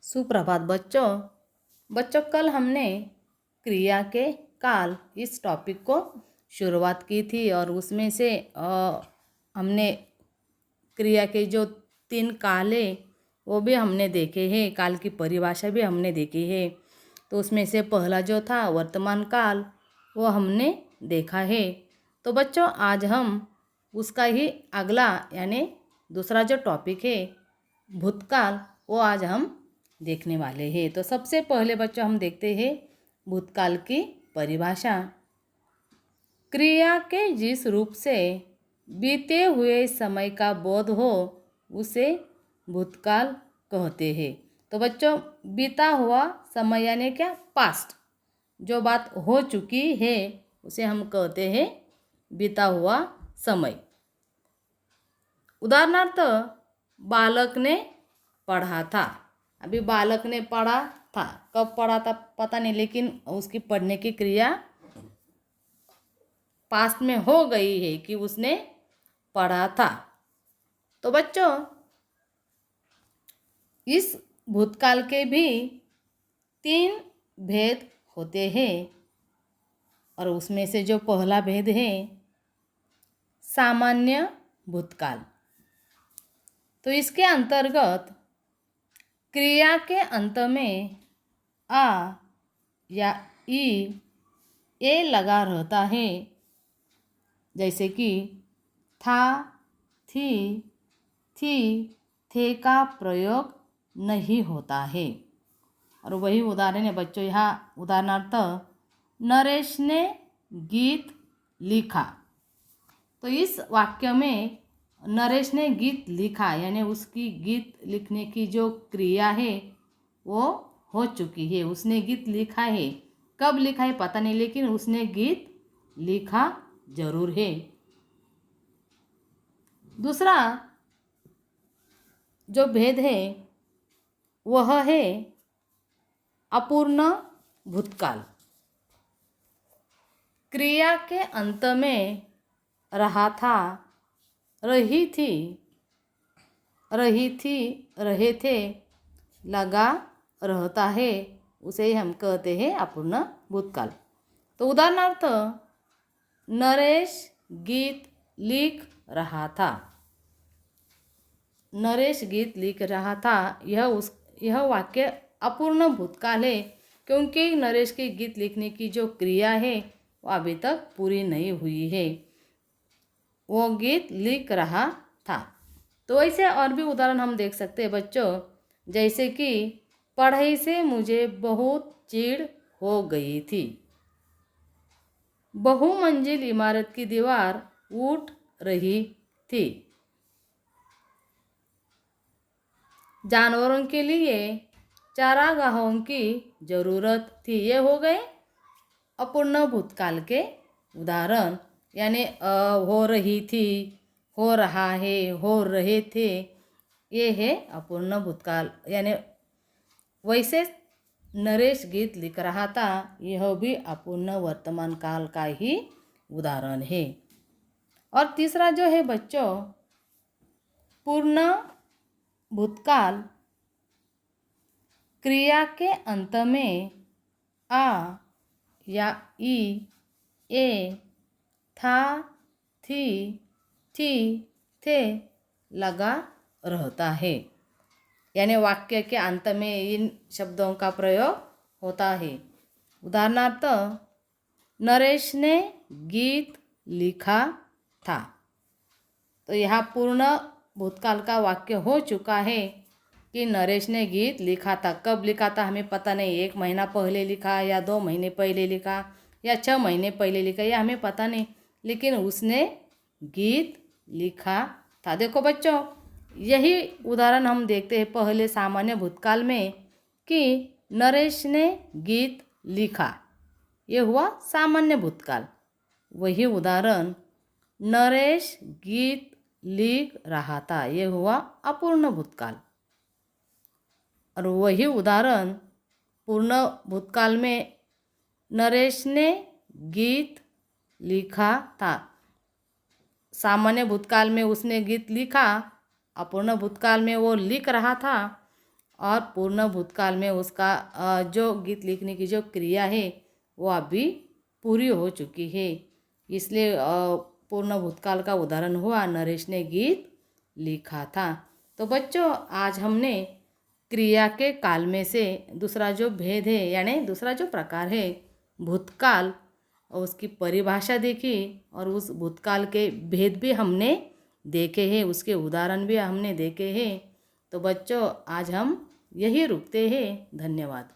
सुप्रभात बच्चों। कल हमने क्रिया के काल इस टॉपिक को शुरुआत की थी और उसमें से हमने क्रिया के जो 3 काल है वो भी हमने देखे हैं, काल की परिभाषा भी हमने देखी है। तो उसमें से पहला जो था वर्तमान काल वो हमने देखा है। तो बच्चों आज हम उसका ही अगला यानी दूसरा जो टॉपिक है भूतकाल वो आज हम देखने वाले हैं। तो सबसे पहले बच्चों हम देखते हैं भूतकाल की परिभाषा। क्रिया के जिस रूप से बीते हुए समय का बोध हो उसे भूतकाल कहते हैं। तो बच्चों बीता हुआ समय यानी क्या, पास्ट, जो बात हो चुकी है उसे हम कहते हैं बीता हुआ समय। उदाहरणार्थ बालक ने पढ़ा था। अभी बालक ने पढ़ा था, कब पढ़ा था पता नहीं, लेकिन उसकी पढ़ने की क्रिया पास्ट में हो गई है कि उसने पढ़ा था। तो बच्चों इस भूतकाल के भी 3 भेद होते हैं और उसमें से जो पहला भेद है सामान्य भूतकाल। तो इसके अंतर्गत क्रिया के अंत में आ या ई ए लगा रहता है, जैसे कि था, थी, थी, थे का प्रयोग नहीं होता है। और वही उदाहरण है बच्चों, यहाँ उदाहरणार्थ नरेश ने गीत लिखा। तो इस वाक्य में नरेश ने गीत लिखा यानी उसकी गीत लिखने की जो क्रिया है वो हो चुकी है, उसने गीत लिखा है। कब लिखा है पता नहीं, लेकिन उसने गीत लिखा जरूर है। दूसरा जो भेद है वह है अपूर्ण भूतकाल। क्रिया के अंत में रहा था, रही थी, रहे थे, लगा रहता है, उसे हम कहते हैं अपूर्ण भूतकाल। तो उदाहरणार्थ नरेश गीत लिख रहा था। नरेश गीत लिख रहा था, यह वाक्य अपूर्ण भूतकाल है, क्योंकि नरेश के गीत लिखने की जो क्रिया है वो अभी तक पूरी नहीं हुई है, वो गीत लिख रहा था। तो ऐसे और भी उदाहरण हम देख सकते हैं बच्चों, जैसे कि पढ़ाई से मुझे बहुत चिढ़ हो गई थी। बहुमंजिल इमारत की दीवार उठ रही थी। जानवरों के लिए चारागाहों की जरूरत थी। ये हो गए अपूर्ण भूतकाल के उदाहरण, यानी हो रही थी, हो रहा है, हो रहे थे, ये है अपूर्ण भूतकाल। यानी वैसे नरेश गीत लिख रहा था, यह भी अपूर्ण वर्तमान काल का ही उदाहरण है। और तीसरा जो है बच्चों पूर्ण भूतकाल, क्रिया के अंत में आ या ई, ए, था, थी, थे लगा रहता है, यानी वाक्य के अंत में इन शब्दों का प्रयोग होता है। उदाहरणार्थ नरेश ने गीत लिखा था। तो यहाँ पूर्ण भूतकाल का वाक्य हो चुका है कि नरेश ने गीत लिखा था। कब लिखा था हमें पता नहीं, 1 महीना पहले लिखा या 2 महीने पहले लिखा या 6 महीने पहले लिखा, यह हमें पता नहीं, लेकिन उसने गीत लिखा था। देखो बच्चों यही उदाहरण हम देखते हैं पहले सामान्य भूतकाल में कि नरेश ने गीत लिखा, ये हुआ सामान्य भूतकाल। वही उदाहरण नरेश गीत लिख रहा था, ये हुआ अपूर्ण भूतकाल। और वही उदाहरण पूर्ण भूतकाल में नरेश ने गीत लिखा था। सामान्य भूतकाल में उसने गीत लिखा, अपूर्ण भूतकाल में वो लिख रहा था, और पूर्ण भूतकाल में उसका जो गीत लिखने की जो क्रिया है वो अभी पूरी हो चुकी है। इसलिए पूर्ण भूतकाल का उदाहरण हुआ नरेश ने गीत लिखा था। तो बच्चों, आज हमने क्रिया के काल में से दूसरा जो भेद है यानी दूसरा जो प्रकार है भूतकाल, उसकी परिभाषा देखी और उस भूतकाल के भेद भी हमने देखे हैं, उसके उदाहरण भी हमने देखे हैं। तो बच्चों, आज हम यही रुकते हैं। धन्यवाद।